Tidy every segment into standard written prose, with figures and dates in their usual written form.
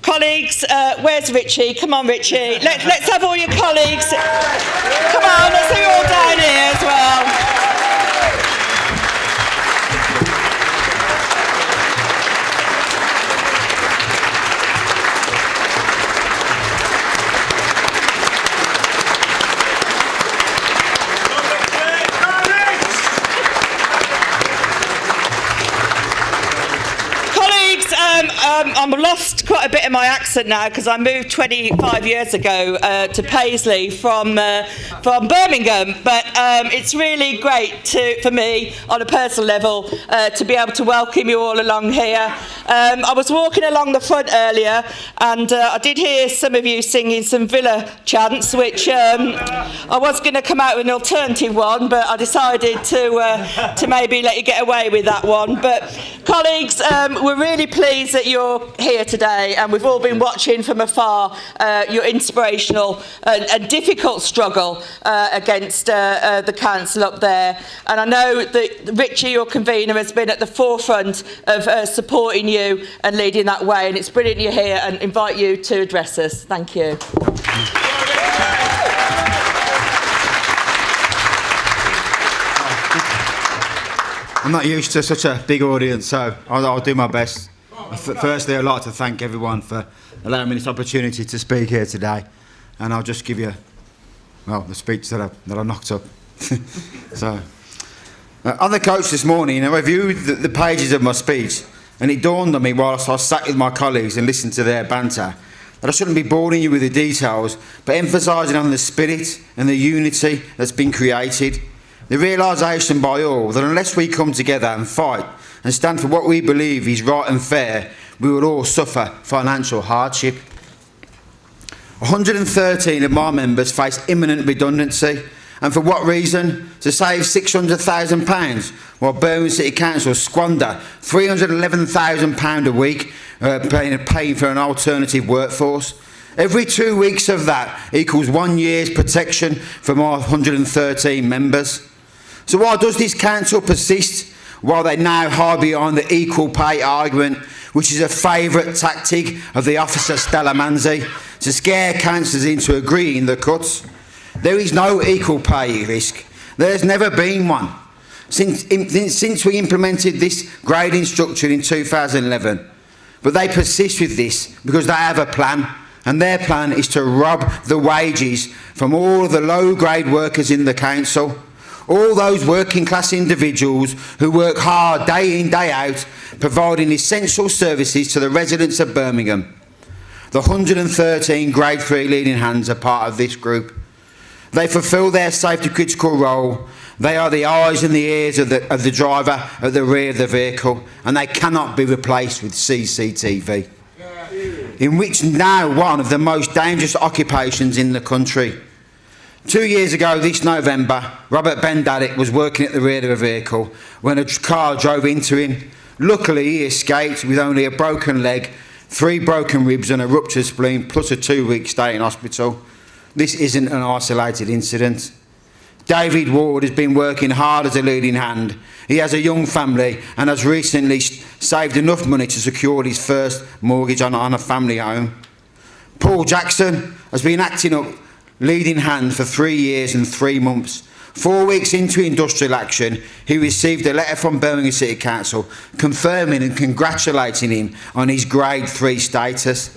Colleagues, where's Richie? Come on, Richie. Let's have all your colleagues. Come on, let's have you all down here as well. I've lost quite a bit of my accent now because I moved 25 years ago to Paisley from Birmingham, but it's really great for me on a personal level to be able to welcome you all along here. I was walking along the front earlier and I did hear some of you singing some Villa chants, which I was going to come out with an alternative one, but I decided to maybe let you get away with that one. But colleagues, we're really pleased that you're here today, and we've all been watching from afar your inspirational and difficult struggle against the council up there. And I know that Richie, your convener, has been at the forefront of supporting you and leading that way, and it's brilliant you're here, and invite you to address us. Thank you. I'm not used to such a big audience, so I'll do my best. Firstly, I'd like to thank everyone for allowing me this opportunity to speak here today, and I'll just give you, well, the speech that I knocked up. So, on the coach this morning, I reviewed the pages of my speech, and it dawned on me whilst I sat with my colleagues and listened to their banter that I shouldn't be boring you with the details, but emphasising on the spirit and the unity that's been created. The realisation by all that unless we come together and fight and stand for what we believe is right and fair, we will all suffer financial hardship. 113 of my members face imminent redundancy, and for what reason? To save £600,000, while Birmingham City Council squander £311,000 a week paying for an alternative workforce. Every 2 weeks of that equals 1 year's protection for my 113 members. So why does this council persist while they now hide behind the equal pay argument, which is a favourite tactic of the officer Stella Manzi to scare councillors into agreeing the cuts? There is no equal pay risk. There's never been one. Since we implemented this grading structure in 2011. But they persist with this because they have a plan, and their plan is to rob the wages from all of the low-grade workers in the council. All those working class individuals who work hard day in, day out, providing essential services to the residents of Birmingham. The 113 Grade 3 leading hands are part of this group. They fulfil their safety critical role. They are the eyes and the ears of the driver at the rear of the vehicle, and they cannot be replaced with CCTV. In which now one of the most dangerous occupations in the country. 2 years ago this November, Robert Bendadick was working at the rear of a vehicle when a car drove into him. Luckily, he escaped with only a broken leg, 3 broken ribs and a ruptured spleen, plus a 2-week stay in hospital. This isn't an isolated incident. David Ward has been working hard as a leading hand. He has a young family and has recently saved enough money to secure his first mortgage on a family home. Paul Jackson has been acting up leading hand for 3 years and 3 months. 4 weeks into industrial action, he received a letter from Birmingham City Council confirming and congratulating him on his Grade 3 status.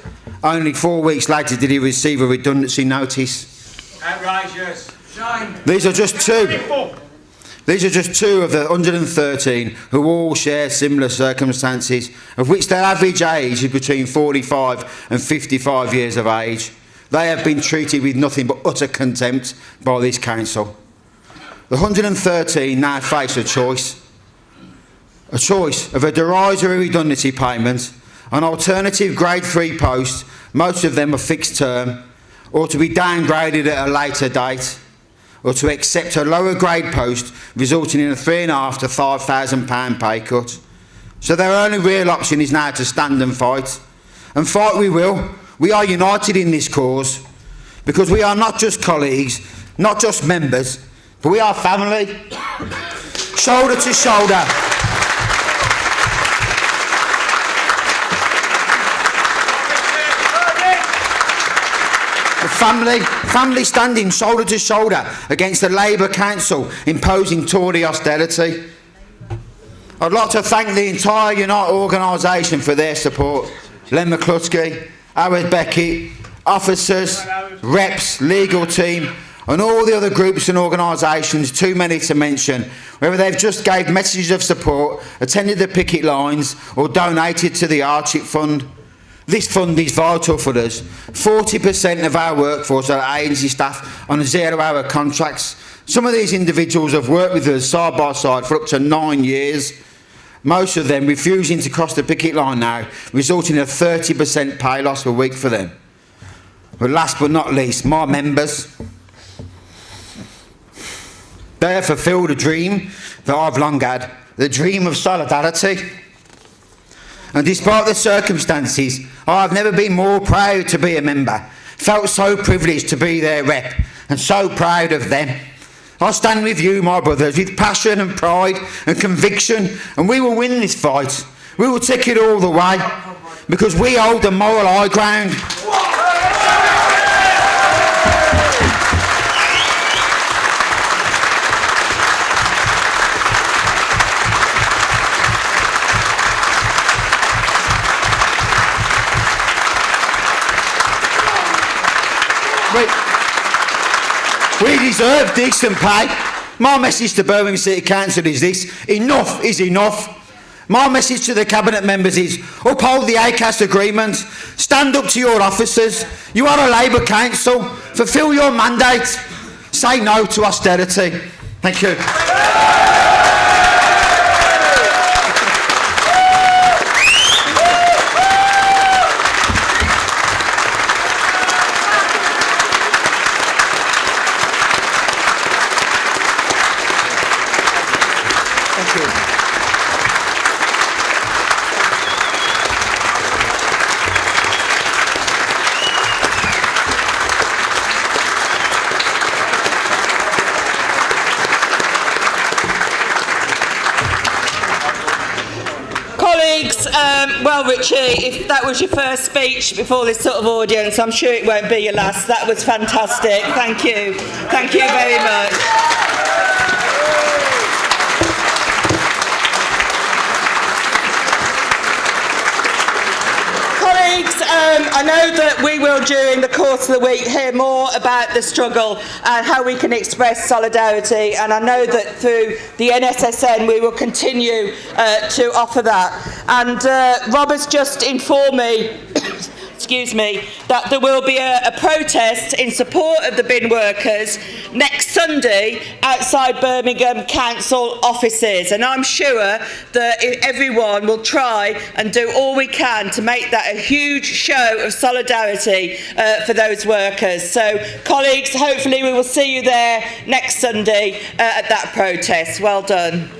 Only 4 weeks later did he receive a redundancy notice. Outrageous. These are just two of the 113 who all share similar circumstances, of which their average age is between 45 and 55 years of age. They have been treated with nothing but utter contempt by this council. The 113 now face a choice of a derisory redundancy payment, an alternative Grade 3 post, most of them are fixed term, or to be downgraded at a later date, or to accept a lower grade post resulting in a £3,500 to £5,000 pay cut. So their only real option is now to stand and fight. And fight we will. We are united in this cause because we are not just colleagues, not just members, but we are family, shoulder to shoulder. family standing shoulder to shoulder against the Labour Council imposing Tory austerity. I'd like to thank the entire Unite organisation for their support. Len McCluskey, Howard Beckett, officers, reps, legal team, and all the other groups and organisations, too many to mention, whether they've just gave messages of support, attended the picket lines, or donated to the Hardship Fund. This fund is vital for us. 40% of our workforce are agency staff on 0-hour contracts. Some of these individuals have worked with us side by side for up to 9 years. Most of them refusing to cross the picket line now, resulting in a 30% pay loss per week for them. But last but not least, my members. They have fulfilled a dream that I've long had, the dream of solidarity. And despite the circumstances, I've never been more proud to be a member, felt so privileged to be their rep, and so proud of them. I stand with you, my brothers, with passion and pride and conviction, and we will win this fight. We will take it all the way, because we hold the moral high ground. We deserve decent pay. My message to Birmingham City Council is this: enough is enough. My message to the Cabinet members is uphold the ACAS agreement, stand up to your officers. You are a Labour Council, fulfil your mandate, say no to austerity. Thank you. Well, Richie, if that was your first speech before this sort of audience, I'm sure it won't be your last. That was fantastic. Thank you. Thank you very much. I know that we will, during the course of the week, hear more about the struggle and how we can express solidarity, and I know that through the NSSN we will continue to offer that. And Rob has just informed me excuse me, that there will be a protest in support of the bin workers next Sunday outside Birmingham Council offices, and I'm sure that everyone will try and do all we can to make that a huge show of solidarity for those workers. So colleagues, hopefully we will see you there next Sunday at that protest. Well done.